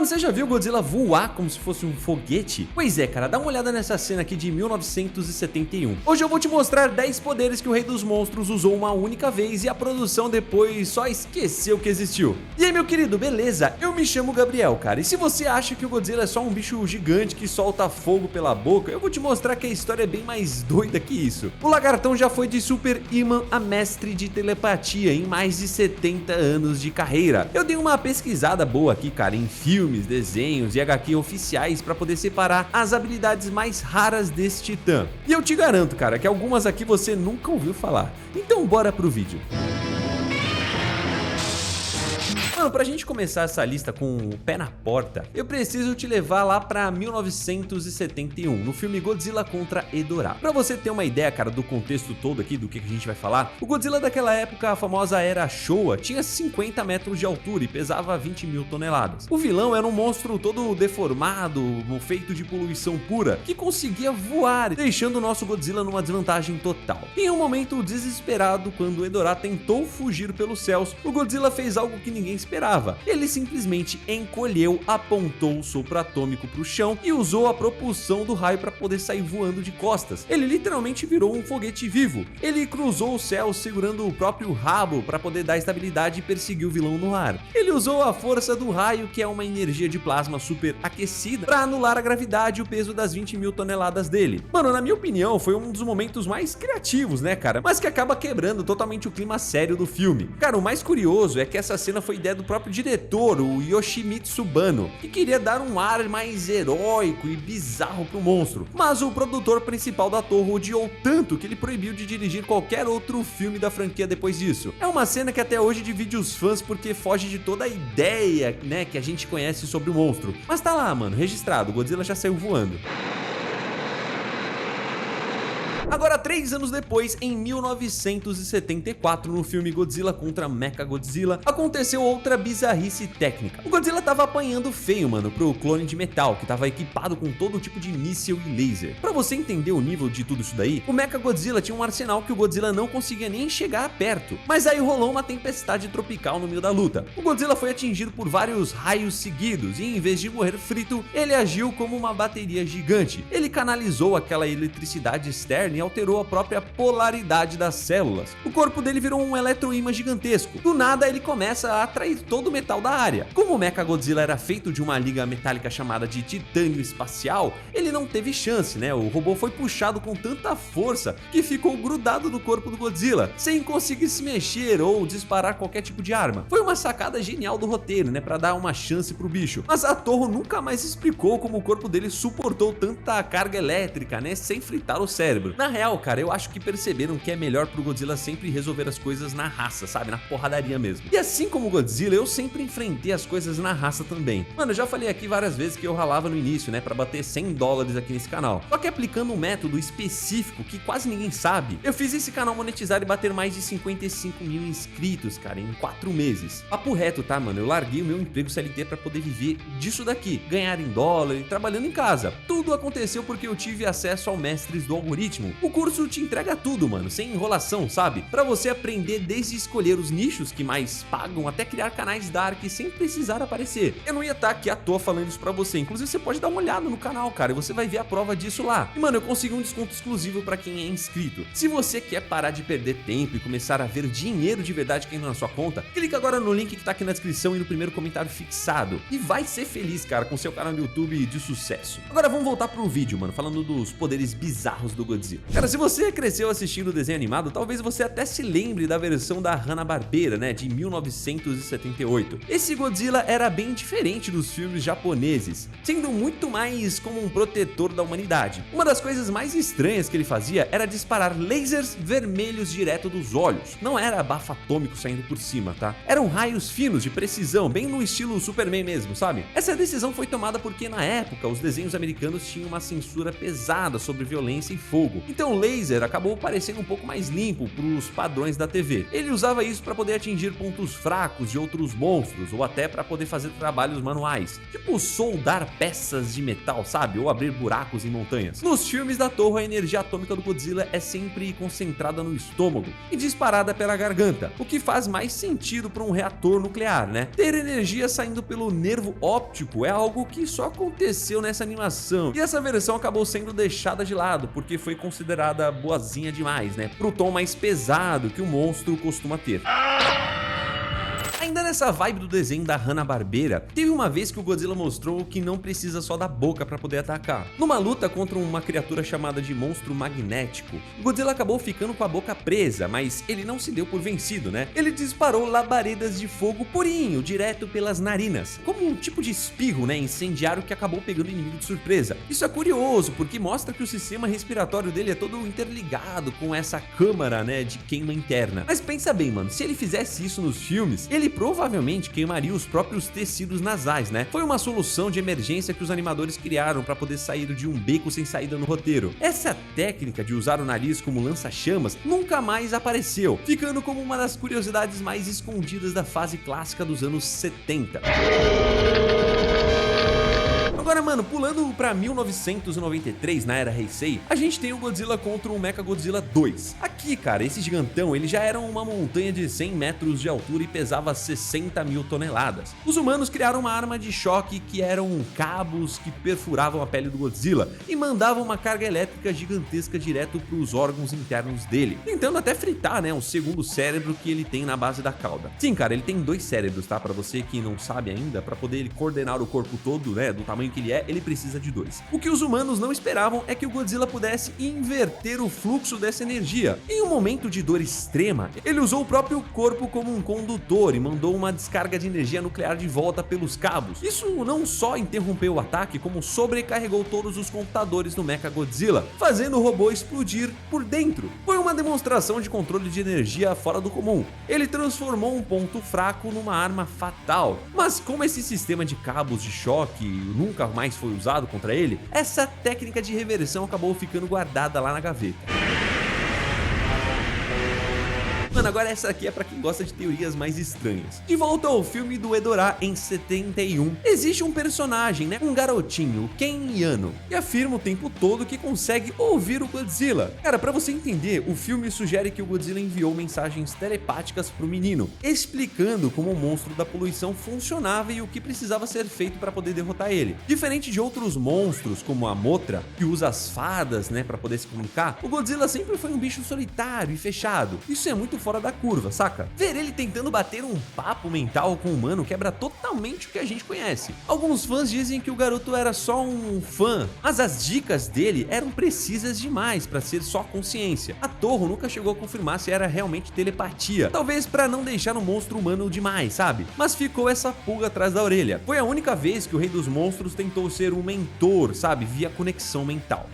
Mano, você já viu o Godzilla voar como se fosse um foguete? Pois é, cara, dá uma olhada nessa cena aqui de 1971. Hoje eu vou te mostrar 10 poderes que o Rei dos Monstros usou uma única vez e a produção depois só esqueceu que existiu. E aí, meu querido, beleza? Eu me chamo Gabriel, cara, e se você acha que o Godzilla é só um bicho gigante que solta fogo pela boca, eu vou te mostrar que a história é bem mais doida que isso. O lagartão já foi de Super-Iman a mestre de telepatia em mais de 70 anos de carreira. Eu dei uma pesquisada boa aqui, cara, em filmes, desenhos e HQ oficiais para poder separar as habilidades mais raras desse titã. E eu te garanto, cara, que algumas aqui você nunca ouviu falar. Então bora pro vídeo. Mano, pra gente começar essa lista com o pé na porta, eu preciso te levar lá pra 1971, no filme Godzilla contra Ghidorah. Pra você ter uma ideia, cara, do contexto todo aqui, do que a gente vai falar, o Godzilla daquela época, a famosa era Showa, tinha 50 metros de altura e pesava 20 mil toneladas. O vilão era um monstro todo deformado, feito de poluição pura, que conseguia voar, deixando o nosso Godzilla numa desvantagem total. Em um momento desesperado, quando Ghidorah tentou fugir pelos céus, o Godzilla fez algo que ninguém esperava. Ele simplesmente encolheu, apontou o sopro atômico para o chão e usou a propulsão do raio para poder sair voando de costas. Ele literalmente virou um foguete vivo. Ele cruzou o céu segurando o próprio rabo para poder dar estabilidade e perseguir o vilão no ar. Ele usou a força do raio, que é uma energia de plasma super aquecida, para anular a gravidade e o peso das 20 mil toneladas dele. Mano, na minha opinião, foi um dos momentos mais criativos, né, cara? Mas que acaba quebrando totalmente o clima sério do filme. Cara, o mais curioso é que essa cena foi ideia do próprio diretor, o Yoshimitsu Banno, que queria dar um ar mais heróico e bizarro pro monstro, mas o produtor principal da Toho odiou tanto que ele proibiu de dirigir qualquer outro filme da franquia depois disso. É uma cena que até hoje divide os fãs porque foge de toda a ideia, né, que a gente conhece sobre o monstro. Mas tá lá, mano, registrado, o Godzilla já saiu voando. Agora, 3 anos depois, em 1974, no filme Godzilla contra Mechagodzilla, aconteceu outra bizarrice técnica. O Godzilla tava apanhando feio, mano, pro clone de metal, que tava equipado com todo tipo de míssil e laser. Pra você entender o nível de tudo isso daí, o Mechagodzilla tinha um arsenal que o Godzilla não conseguia nem chegar perto. Mas aí rolou uma tempestade tropical no meio da luta. O Godzilla foi atingido por vários raios seguidos e, em vez de morrer frito, ele agiu como uma bateria gigante. Ele canalizou aquela eletricidade externa e alterou a própria polaridade das células. O corpo dele virou um eletroímã gigantesco. Do nada, ele começa a atrair todo o metal da área. Como o Mechagodzilla era feito de uma liga metálica chamada de titânio espacial, ele não teve chance, né? O robô foi puxado com tanta força que ficou grudado no corpo do Godzilla, sem conseguir se mexer ou disparar qualquer tipo de arma. Foi uma sacada genial do roteiro, né? Pra dar uma chance pro bicho. Mas a Toho nunca mais explicou como o corpo dele suportou tanta carga elétrica, né? Sem fritar o cérebro. Na real, cara, eu acho que perceberam que é melhor pro Godzilla sempre resolver as coisas na raça, sabe? Na porradaria mesmo. E assim como o Godzilla, eu sempre enfrentei as coisas na raça também. Mano, eu já falei aqui várias vezes que eu ralava no início, né? Pra bater $100 aqui nesse canal. Só que aplicando um método específico que quase ninguém sabe, eu fiz esse canal monetizar e bater mais de 55 mil inscritos, cara, em 4 meses. Papo reto, tá, mano? Eu larguei o meu emprego CLT pra poder viver disso daqui. Ganhar em dólar e trabalhando em casa. Tudo aconteceu porque eu tive acesso ao Mestres do Algoritmo. O curso te entrega tudo, mano, sem enrolação, sabe? Pra você aprender desde escolher os nichos que mais pagam até criar canais dark sem precisar aparecer. Eu não ia estar aqui à toa falando isso pra você, inclusive você pode dar uma olhada no canal, cara, e você vai ver a prova disso lá. E mano, eu consegui um desconto exclusivo pra quem é inscrito. Se você quer parar de perder tempo e começar a ver dinheiro de verdade caindo na sua conta, clica agora no link que tá aqui na descrição e no primeiro comentário fixado. E vai ser feliz, cara, com seu canal no YouTube de sucesso. Agora vamos voltar pro vídeo, mano, falando dos poderes bizarros do Godzilla. Cara, se você cresceu assistindo o desenho animado, talvez você até se lembre da versão da Hanna-Barbera, né, de 1978. Esse Godzilla era bem diferente dos filmes japoneses, sendo muito mais como um protetor da humanidade. Uma das coisas mais estranhas que ele fazia era disparar lasers vermelhos direto dos olhos. Não era bafo atômico saindo por cima, tá? Eram raios finos de precisão, bem no estilo Superman mesmo, sabe? Essa decisão foi tomada porque na época os desenhos americanos tinham uma censura pesada sobre violência e fogo. Então lasers laser acabou parecendo um pouco mais limpo para os padrões da TV. Ele usava isso para poder atingir pontos fracos de outros monstros ou até para poder fazer trabalhos manuais, tipo soldar peças de metal, sabe? Ou abrir buracos em montanhas. Nos filmes da Toho, a energia atômica do Godzilla é sempre concentrada no estômago e disparada pela garganta, o que faz mais sentido para um reator nuclear, né? Ter energia saindo pelo nervo óptico é algo que só aconteceu nessa animação, e essa versão acabou sendo deixada de lado porque foi considerada boazinha demais, né? Pro tom mais pesado que o monstro costuma ter. Ainda nessa vibe do desenho da Hanna-Barbera, teve uma vez que o Godzilla mostrou que não precisa só da boca para poder atacar. Numa luta contra uma criatura chamada de monstro magnético, o Godzilla acabou ficando com a boca presa, mas ele não se deu por vencido, né? Ele disparou labaredas de fogo purinho, direto pelas narinas, como um tipo de espirro, né, incendiário que acabou pegando o inimigo de surpresa. Isso é curioso, porque mostra que o sistema respiratório dele é todo interligado com essa câmara, né, de queima interna. Mas pensa bem, mano, se ele fizesse isso nos filmes, ele provavelmente queimaria os próprios tecidos nasais, né? Foi uma solução de emergência que os animadores criaram para poder sair de um beco sem saída no roteiro. Essa técnica de usar o nariz como lança-chamas nunca mais apareceu, ficando como uma das curiosidades mais escondidas da fase clássica dos anos 70. Agora, mano, pulando pra 1993, na era Heisei, a gente tem o Godzilla contra o Mechagodzilla 2. Aqui, cara, esse gigantão, ele já era uma montanha de 100 metros de altura e pesava 60 mil toneladas. Os humanos criaram uma arma de choque que eram cabos que perfuravam a pele do Godzilla e mandavam uma carga elétrica gigantesca direto pros órgãos internos dele, tentando até fritar, né, o segundo cérebro que ele tem na base da cauda. Sim, cara, ele tem 2 cérebros, tá? Pra você que não sabe ainda, pra poder ele coordenar o corpo todo, né, do tamanho que ele precisa de 2. O que os humanos não esperavam é que o Godzilla pudesse inverter o fluxo dessa energia. Em um momento de dor extrema, ele usou o próprio corpo como um condutor e mandou uma descarga de energia nuclear de volta pelos cabos. Isso não só interrompeu o ataque, como sobrecarregou todos os computadores do Mechagodzilla, fazendo o robô explodir por dentro. Foi uma demonstração de controle de energia fora do comum. Ele transformou um ponto fraco numa arma fatal. Mas como esse sistema de cabos de choque nunca mais foi usado contra ele, essa técnica de reversão acabou ficando guardada lá na gaveta. Mano, agora essa aqui é pra quem gosta de teorias mais estranhas. De volta ao filme do Hedorah em 71, existe um personagem, né, um garotinho, Ken Yano, que afirma o tempo todo que consegue ouvir o Godzilla. Cara, pra você entender, o filme sugere que o Godzilla enviou mensagens telepáticas pro menino, explicando como o monstro da poluição funcionava e o que precisava ser feito pra poder derrotar ele. Diferente de outros monstros, como a Mothra, que usa as fadas, né, pra poder se comunicar, o Godzilla sempre foi um bicho solitário e fechado. Isso é muito fora da curva, saca? Ver ele tentando bater um papo mental com o humano quebra totalmente o que a gente conhece. Alguns fãs dizem que o garoto era só um fã, mas as dicas dele eram precisas demais para ser só consciência. A Toho nunca chegou a confirmar se era realmente telepatia, talvez para não deixar um monstro humano demais, sabe? Mas ficou essa pulga atrás da orelha. Foi a única vez que o Rei dos Monstros tentou ser um mentor, sabe? Via conexão mental.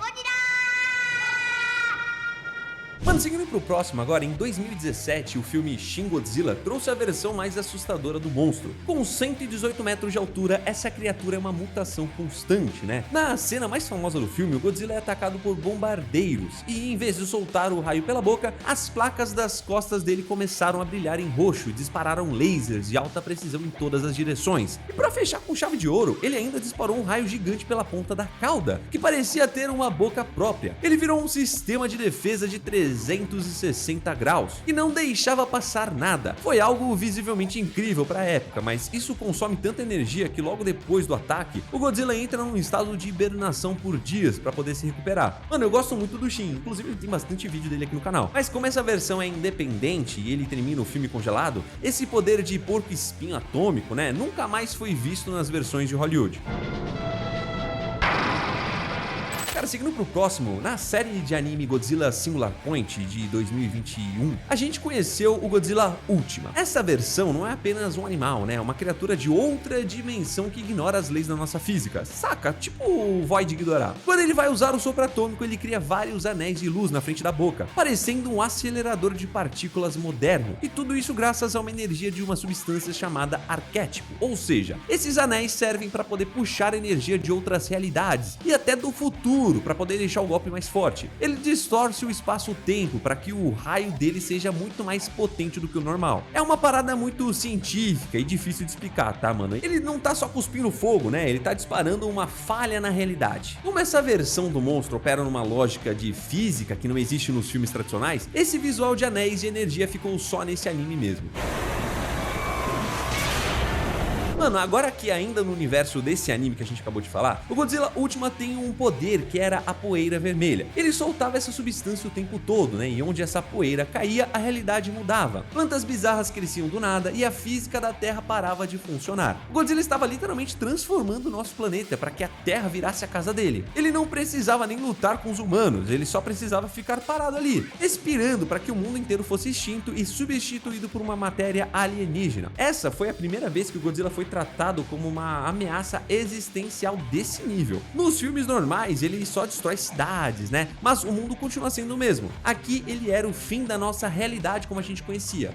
Mano, seguindo pro próximo agora, em 2017, o filme Shin Godzilla trouxe a versão mais assustadora do monstro. Com 118 metros de altura, essa criatura é uma mutação constante, né? Na cena mais famosa do filme, o Godzilla é atacado por bombardeiros e, em vez de soltar o raio pela boca, as placas das costas dele começaram a brilhar em roxo e dispararam lasers de alta precisão em todas as direções. E pra fechar com chave de ouro, ele ainda disparou um raio gigante pela ponta da cauda, que parecia ter uma boca própria. Ele virou um sistema de defesa de 360 graus e não deixava passar nada. Foi algo visivelmente incrível para a época, mas isso consome tanta energia que logo depois do ataque, o Godzilla entra num estado de hibernação por dias para poder se recuperar. Mano, eu gosto muito do Shin, inclusive tem bastante vídeo dele aqui no canal. Mas como essa versão é independente e ele termina o filme congelado, esse poder de porco-espinho atômico, né, nunca mais foi visto nas versões de Hollywood. Cara, seguindo pro próximo, na série de anime Godzilla Singular Point de 2021, a gente conheceu o Godzilla Ultima. Essa versão não é apenas um animal, né? É uma criatura de outra dimensão que ignora as leis da nossa física, saca? Tipo o Void Ghidorah. Quando ele vai usar o sopro atômico, ele cria vários anéis de luz na frente da boca, parecendo um acelerador de partículas moderno. E tudo isso graças a uma energia de uma substância chamada arquétipo. Ou seja, esses anéis servem para poder puxar energia de outras realidades e até do futuro, duro para poder deixar o golpe mais forte. Ele distorce o espaço-tempo para que o raio dele seja muito mais potente do que o normal. É uma parada muito científica e difícil de explicar, tá, mano? Ele não tá só cuspindo fogo, né? Ele tá disparando uma falha na realidade. Como essa versão do monstro opera numa lógica de física que não existe nos filmes tradicionais, esse visual de anéis de energia ficou só nesse anime mesmo. Mano, agora que ainda no universo desse anime que a gente acabou de falar, o Godzilla Ultimate tem um poder que era a poeira vermelha. Ele soltava essa substância o tempo todo, né? E onde essa poeira caía, a realidade mudava. Plantas bizarras cresciam do nada e a física da Terra parava de funcionar. O Godzilla estava literalmente transformando o nosso planeta para que a Terra virasse a casa dele. Ele não precisava nem lutar com os humanos, ele só precisava ficar parado ali, respirando para que o mundo inteiro fosse extinto e substituído por uma matéria alienígena. Essa foi a primeira vez que o Godzilla foi tratado como uma ameaça existencial desse nível. Nos filmes normais ele só destrói cidades, né? Mas o mundo continua sendo o mesmo. Aqui ele era o fim da nossa realidade como a gente conhecia.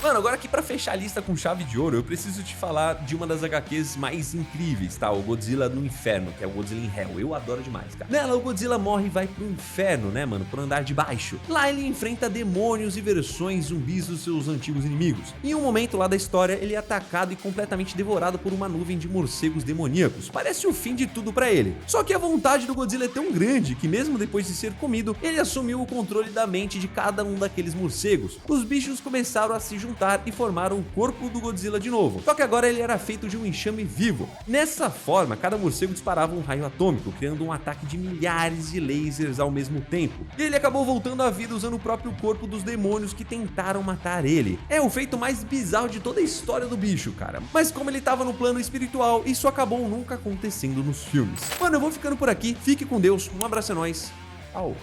Mano, agora aqui pra fechar a lista com chave de ouro, eu preciso te falar de uma das HQs mais incríveis, tá? O Godzilla no Inferno, que é o Godzilla in Hell. Eu adoro demais, cara. Nela, o Godzilla morre e vai pro inferno, né, mano? Pro andar de baixo. Lá ele enfrenta demônios e versões zumbis dos seus antigos inimigos. Em um momento lá da história, ele é atacado e completamente devorado por uma nuvem de morcegos demoníacos. Parece o fim de tudo pra ele. Só que a vontade do Godzilla é tão grande que mesmo depois de ser comido, ele assumiu o controle da mente de cada um daqueles morcegos. Os bichos começaram a se juntar e formaram o corpo do Godzilla de novo. Só que agora ele era feito de um enxame vivo. Nessa forma, cada morcego disparava um raio atômico, criando um ataque de milhares de lasers ao mesmo tempo. E ele acabou voltando à vida usando o próprio corpo dos demônios que tentaram matar ele. É o feito mais bizarro de toda a história do bicho, cara. Mas como ele tava no plano espiritual, isso acabou nunca acontecendo nos filmes. Mano, eu vou ficando por aqui. Fique com Deus. Um abraço a nós. Au.